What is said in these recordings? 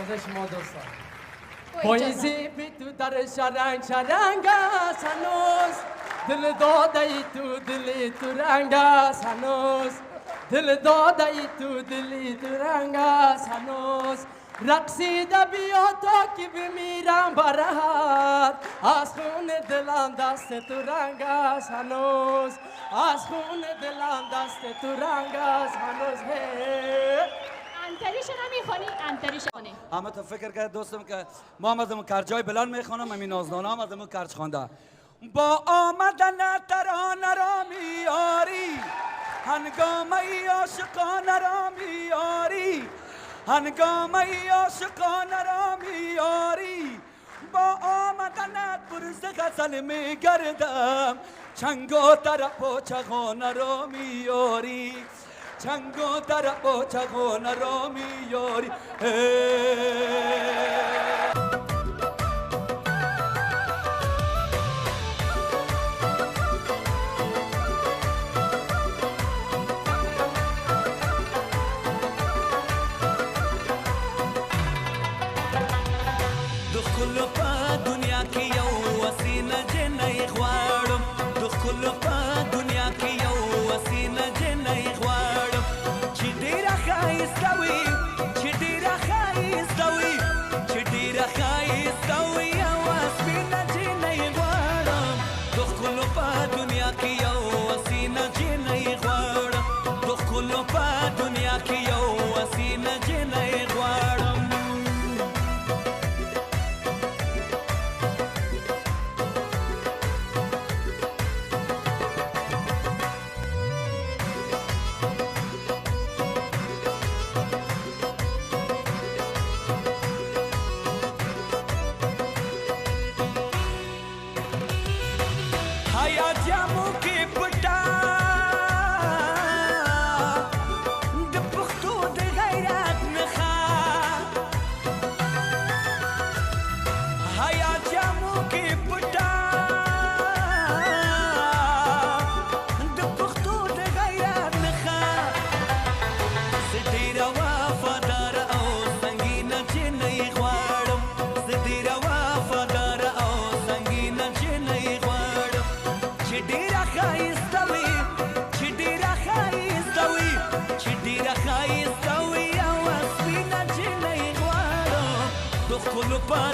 یاد شما دوستان پاییزی بی تو در شرنگ شرنگ است هنوز دل داده ای تو دلی تو رنگ است هنوز دل داده ای تو دلی تو رنگ است هنوز رقصیده بیا تا که بمیرم برات از خون دلم دست تو رنگ است هنوز از خون دلم دست تو رنگ است هنوز انتریش نمیخونی انتریش خونی اما تو فکر کرد دوستم که ما آمدم کرجای بلند میخونم همین نازنانه آمدم کرج خوانده با آمدن ترانه را میاری هنگامه عاشقانه را میاری هنگامه عاشقانه را میاری با آمدنت برز غزل میگردم چنگ و طرب و چغانه را میاری چنگ و طرب و چغانه را میاری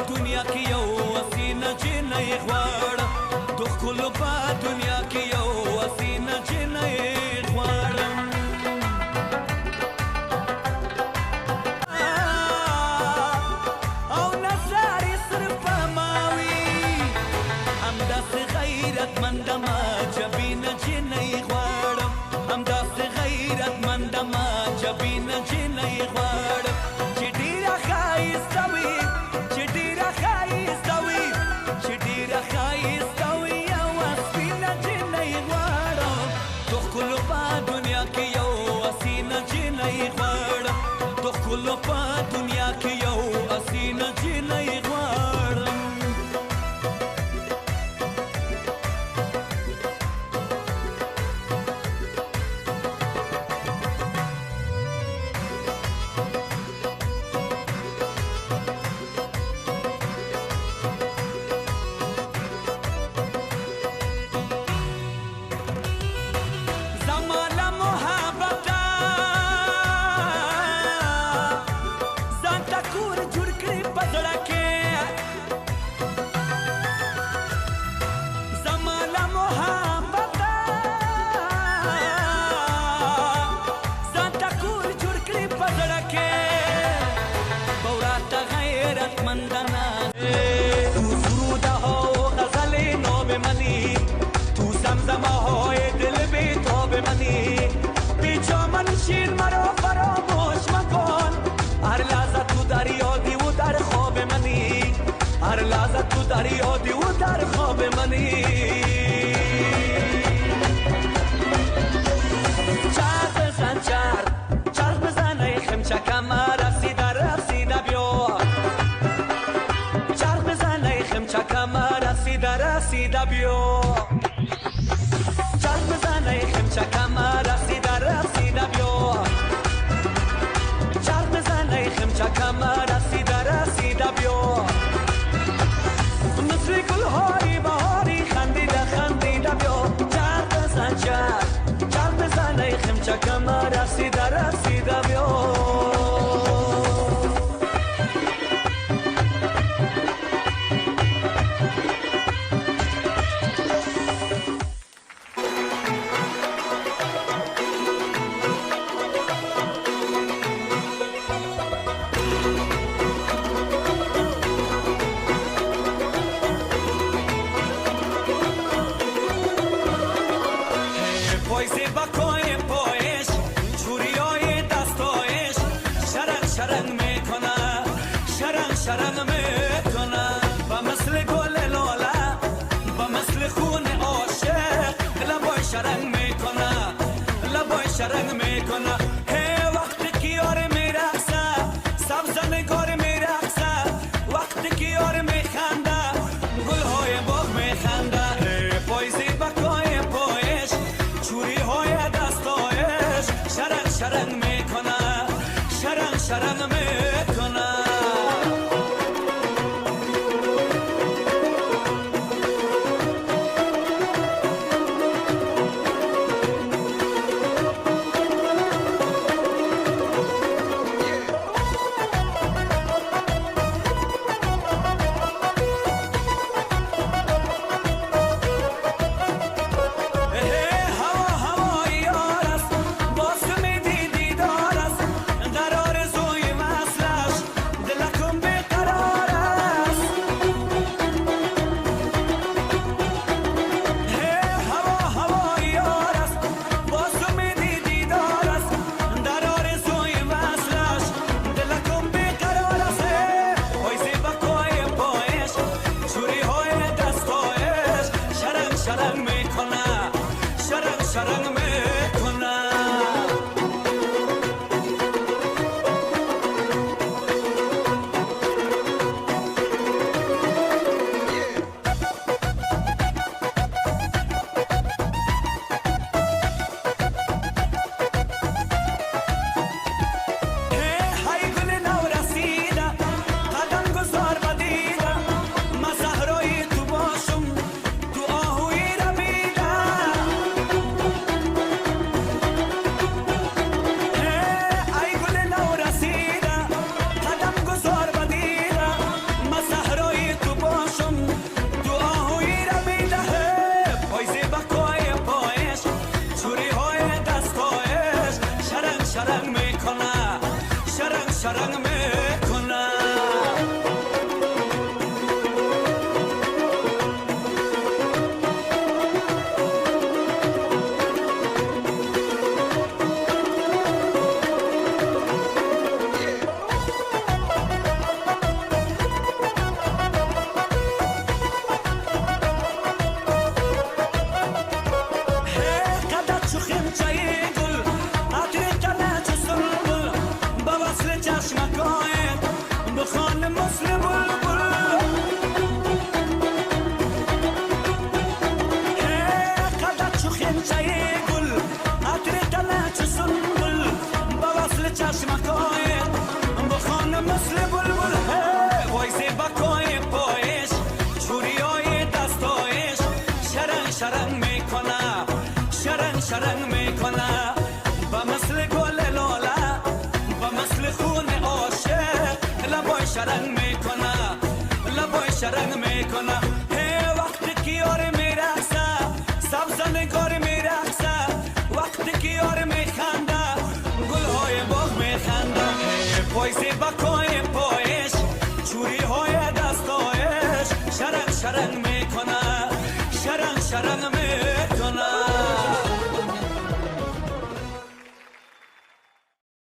دنیا کې یو وسینه چې نه غواړم د خپل په دنیا کې یو وسینه چې نه غواړم او نظر صرف ماوي همداسې غیرتمند ما جبینه چې نه غواړم همداسې غیرتمند ما جبینه چې نه غواړم چې ډیره ښایسته وي ټولو په دنیا کې یو اسینه جنۍ غواړم یادی و در خواب منی چرخ بزن چرخ بزن ای خمچکم رسیده رسیده بیا چرخ بزن ای خمچکم رسیده رسیده بیا چرخ بزن ای خمچکم رسیده رسیده بیا چرخ بزن ای خمچکم رسیده عاشقم رسیدم یا شرنگ میکنه با مثل گل لاله با مثل خون عاشق لبای شرنگ میکنه لبای شرنگ میکنه هی وقتی که یار میرقصه سبز نگار میرقصه وقتی که یار میخنده گلهای باغ میخنده پایزی بکای پایش چوری های دستایش شرنگ شرنگ میکنه شرنگ شرنگ میکنه شرنگ میکنه های گل نو رسیده قدم گذار بدیده من صحرای تو باشم تو آهوی رمیده ای گل نو رسیده قدم گذار بدیده من صحرای تو باشم تو آهوی رمیده پایزی بکای پایش چوری های دستایش شرنگ شرنگ میکنه شرنگ شرنگ میکنه قدر چو خمچه گل عطر تنه چو سنبل با وصل چشمکایت بخوان مثل بلبل قدر چو خمچه گل عطر تنه چو سنبل با وصل چشمکایت بخوان مثل بلبل وای زیبکای پایش چوریای دستایش شرنگ شرنگ میکنه شرنگ شرنگ میکنه با مثل گل لاله با مثل خون عاشق لبای شرنگ میکنه لبای شرنگ میکنه هی وقتی که یار میرقصه سبز نگار میرقصه وقتی که یار میخنده گلهای باغ میخنده پایزی بکن